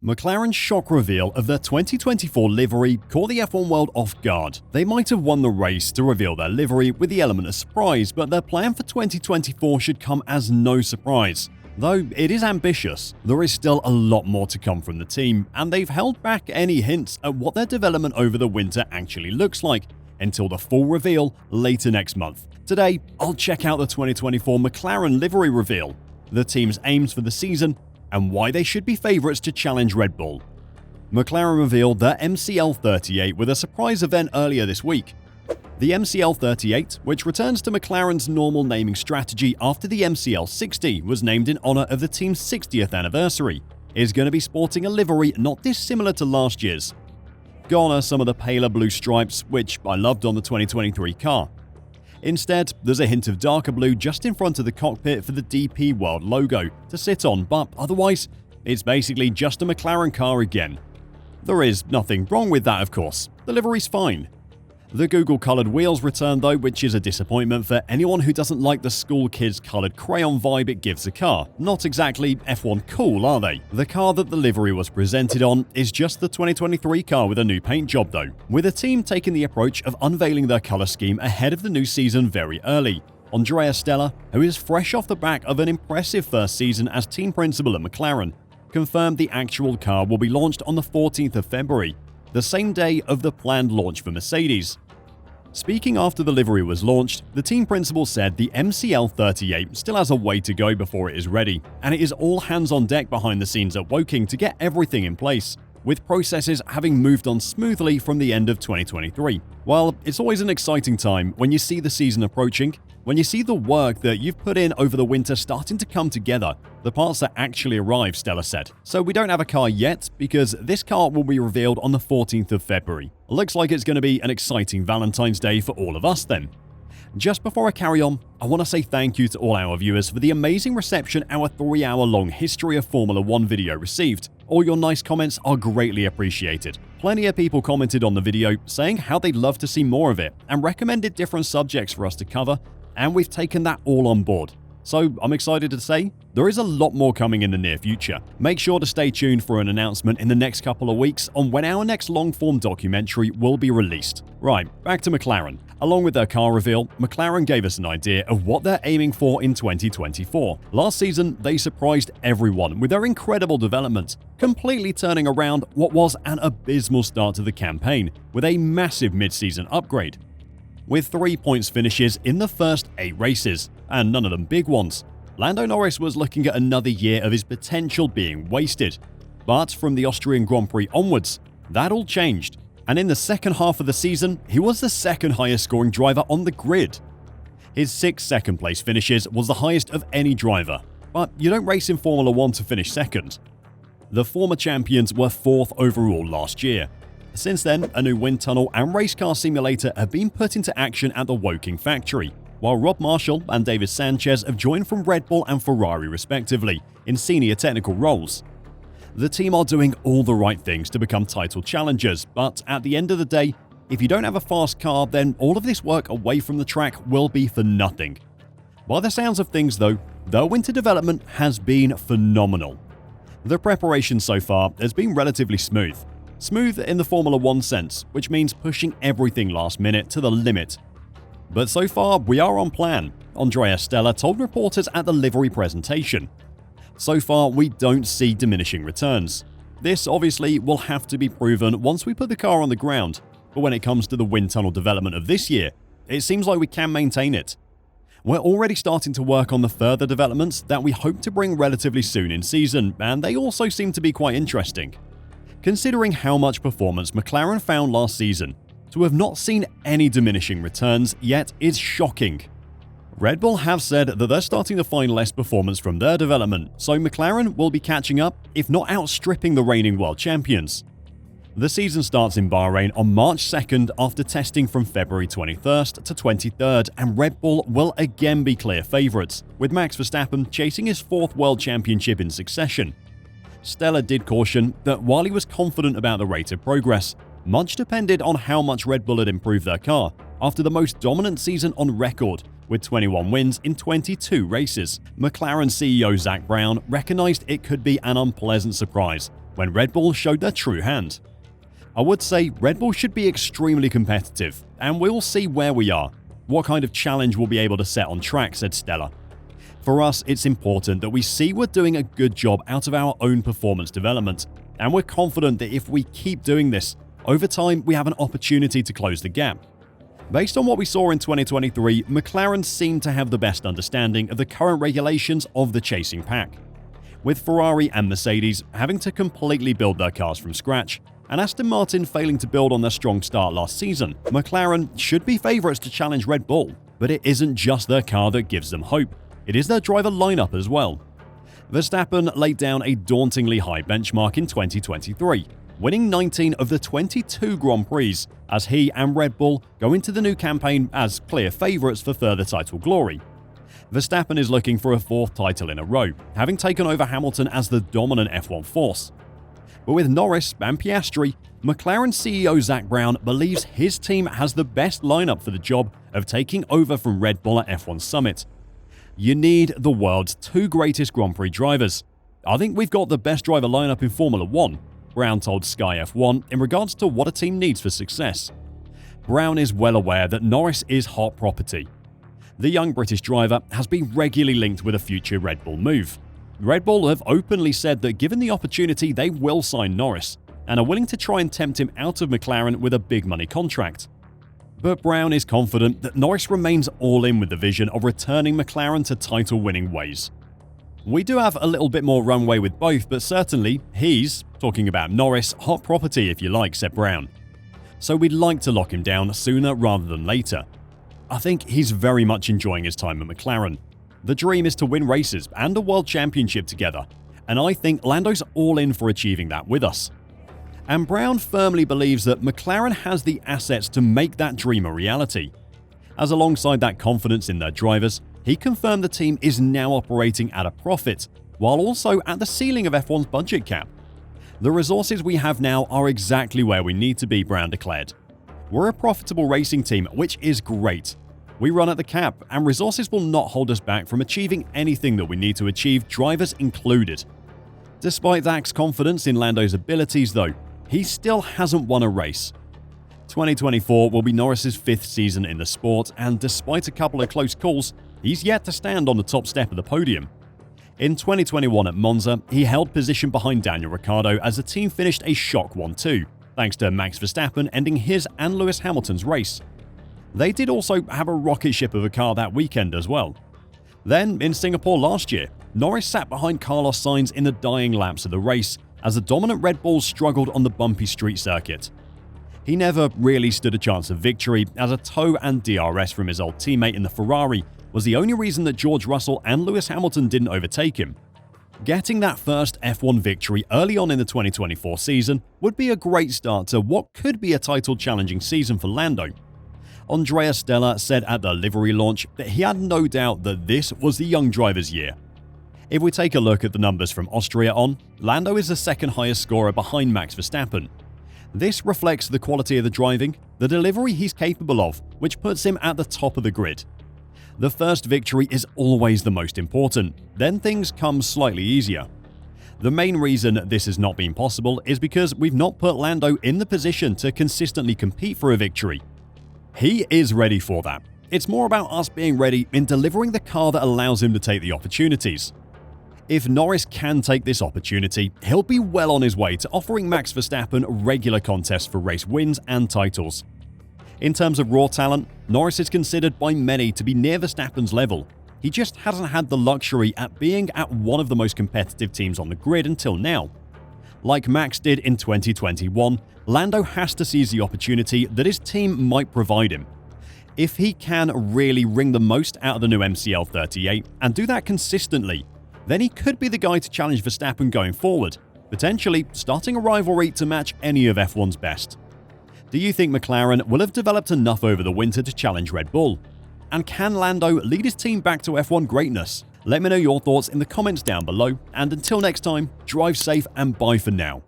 McLaren's shock reveal of their 2024 livery caught the F1 world off guard. They might have won the race to reveal their livery with the element of surprise, but their plan for 2024 should come as no surprise. Though it is ambitious, there is still a lot more to come from the team, and they've held back any hints at what their development over the winter actually looks like until the full reveal later next month. Today, I'll check out the 2024 McLaren livery reveal, the team's aims for the season, and why they should be favourites to challenge Red Bull. McLaren revealed their MCL38 with a surprise event earlier this week. The MCL38, which returns to McLaren's normal naming strategy after the MCL60 was named in honour of the team's 60th anniversary, is going to be sporting a livery not dissimilar to last year's. Gone are some of the paler blue stripes, which I loved on the 2023 car. Instead, there's a hint of darker blue just in front of the cockpit for the DP World logo to sit on, but otherwise, it's basically just a McLaren car again. There is nothing wrong with that, of course. The livery's fine. The Google-coloured wheels return though, which is a disappointment for anyone who doesn't like the school kids coloured crayon vibe it gives the car. Not exactly F1 cool, are they? The car that the livery was presented on is just the 2023 car with a new paint job though, with the team taking the approach of unveiling their colour scheme ahead of the new season very early. Andrea Stella, who is fresh off the back of an impressive first season as team principal at McLaren, confirmed the actual car will be launched on the 14th of February, the same day of the planned launch for Mercedes. Speaking after the livery was launched, the team principal said the MCL38 still has a way to go before it is ready, and it is all hands on deck behind the scenes at Woking to get everything in place, with processes having moved on smoothly from the end of 2023. While it's always an exciting time when you see the season approaching, when you see the work that you've put in over the winter starting to come together, the parts that actually arrive, Stella said. So we don't have a car yet because this car will be revealed on the 14th of February. Looks like it's going to be an exciting Valentine's Day for all of us then. Just before I carry on, I want to say thank you to all our viewers for the amazing reception our 3-hour-long History of Formula 1 video received. All your nice comments are greatly appreciated. Plenty of people commented on the video saying how they'd love to see more of it and recommended different subjects for us to cover, and we've taken that all on board. So I'm excited to say there is a lot more coming in the near future. Make sure to stay tuned for an announcement in the next couple of weeks on when our next long-form documentary will be released. Right, back to McLaren. Along with their car reveal, McLaren gave us an idea of what they're aiming for in 2024. Last season, they surprised everyone with their incredible development, completely turning around what was an abysmal start to the campaign with a massive mid-season upgrade. With 3 points finishes in the first 8 races, and none of them big ones, Lando Norris was looking at another year of his potential being wasted. But from the Austrian Grand Prix onwards, that all changed, and in the second half of the season, he was the second highest scoring driver on the grid. His 6 second-place finishes was the highest of any driver, but you don't race in Formula 1 to finish second. The former champions were 4th overall last year. Since then, a new wind tunnel and race car simulator have been put into action at the Woking factory, while Rob Marshall and David Sanchez have joined from Red Bull and Ferrari respectively in senior technical roles. The team are doing all the right things to become title challengers, but at the end of the day, if you don't have a fast car, then all of this work away from the track will be for nothing. By the sounds of things though, their winter development has been phenomenal. The preparation so far has been relatively smooth. Smooth in the Formula 1 sense, which means pushing everything last minute to the limit. But so far, we are on plan, Andrea Stella told reporters at the livery presentation. So far, we don't see diminishing returns. This obviously will have to be proven once we put the car on the ground, but when it comes to the wind tunnel development of this year, it seems like we can maintain it. We're already starting to work on the further developments that we hope to bring relatively soon in season, and they also seem to be quite interesting. Considering how much performance McLaren found last season, to have not seen any diminishing returns yet is shocking. Red Bull have said that they're starting to find less performance from their development, so McLaren will be catching up, if not outstripping the reigning world champions. The season starts in Bahrain on March 2nd after testing from February 21st to 23rd, and Red Bull will again be clear favourites, with Max Verstappen chasing his 4th world championship in succession. Stella did caution that while he was confident about the rate of progress, much depended on how much Red Bull had improved their car after the most dominant season on record with 21 wins in 22 races. McLaren CEO Zak Brown recognised it could be an unpleasant surprise when Red Bull showed their true hand. I would say Red Bull should be extremely competitive, and we'll see where we are, what kind of challenge we'll be able to set on track, said Stella. For us, it's important that we see we're doing a good job out of our own performance development, and we're confident that if we keep doing this, over time we have an opportunity to close the gap. Based on what we saw in 2023, McLaren seemed to have the best understanding of the current regulations of the chasing pack. With Ferrari and Mercedes having to completely build their cars from scratch, and Aston Martin failing to build on their strong start last season, McLaren should be favourites to challenge Red Bull. But it isn't just their car that gives them hope, it is their driver lineup as well. Verstappen laid down a dauntingly high benchmark in 2023, winning 19 of the 22 Grand Prix, as he and Red Bull go into the new campaign as clear favourites for further title glory. Verstappen is looking for a fourth title in a row, having taken over Hamilton as the dominant F1 force. But with Norris and Piastri, McLaren CEO Zak Brown believes his team has the best lineup for the job of taking over from Red Bull at F1 Summit. You need the world's two greatest Grand Prix drivers. I think we've got the best driver lineup in Formula 1, Brown told Sky F1 in regards to what a team needs for success. Brown is well aware that Norris is hot property. The young British driver has been regularly linked with a future Red Bull move. Red Bull have openly said that given the opportunity they will sign Norris, and are willing to try and tempt him out of McLaren with a big money contract. But Brown is confident that Norris remains all in with the vision of returning McLaren to title-winning ways. We do have a little bit more runway with both, but certainly he's, talking about Norris, hot property if you like, said Brown. So we'd like to lock him down sooner rather than later. I think he's very much enjoying his time at McLaren. The dream is to win races and a world championship together, and I think Lando's all in for achieving that with us. And Brown firmly believes that McLaren has the assets to make that dream a reality. As alongside that confidence in their drivers, he confirmed the team is now operating at a profit, while also at the ceiling of F1's budget cap. The resources we have now are exactly where we need to be, Brown declared. We're a profitable racing team, which is great. We run at the cap, and resources will not hold us back from achieving anything that we need to achieve, drivers included. Despite Zak's confidence in Lando's abilities though, he still hasn't won a race. 2024 will be Norris's 5th season in the sport, and despite a couple of close calls, he's yet to stand on the top step of the podium. In 2021 at Monza, he held position behind Daniel Ricciardo as the team finished a shock 1-2, thanks to Max Verstappen ending his and Lewis Hamilton's race. They did also have a rocket ship of a car that weekend as well. Then, in Singapore last year, Norris sat behind Carlos Sainz in the dying laps of the race as the dominant Red Bulls struggled on the bumpy street circuit. He never really stood a chance of victory, as a tow and DRS from his old teammate in the Ferrari was the only reason that George Russell and Lewis Hamilton didn't overtake him. Getting that first F1 victory early on in the 2024 season would be a great start to what could be a title-challenging season for Lando. Andrea Stella said at the livery launch that he had no doubt that this was the young driver's year. If we take a look at the numbers from Austria on, Lando is the second highest scorer behind Max Verstappen. This reflects the quality of the driving, the delivery he's capable of, which puts him at the top of the grid. The first victory is always the most important, then things come slightly easier. The main reason this has not been possible is because we've not put Lando in the position to consistently compete for a victory. He is ready for that. It's more about us being ready in delivering the car that allows him to take the opportunities. If Norris can take this opportunity, he'll be well on his way to offering Max Verstappen regular contests for race wins and titles. In terms of raw talent, Norris is considered by many to be near Verstappen's level. He just hasn't had the luxury at being at one of the most competitive teams on the grid until now. Like Max did in 2021, Lando has to seize the opportunity that his team might provide him. If he can really wring the most out of the new MCL 38 and do that consistently, then he could be the guy to challenge Verstappen going forward, potentially starting a rivalry to match any of F1's best. Do you think McLaren will have developed enough over the winter to challenge Red Bull? And can Lando lead his team back to F1 greatness? Let me know your thoughts in the comments down below, and until next time, drive safe and bye for now.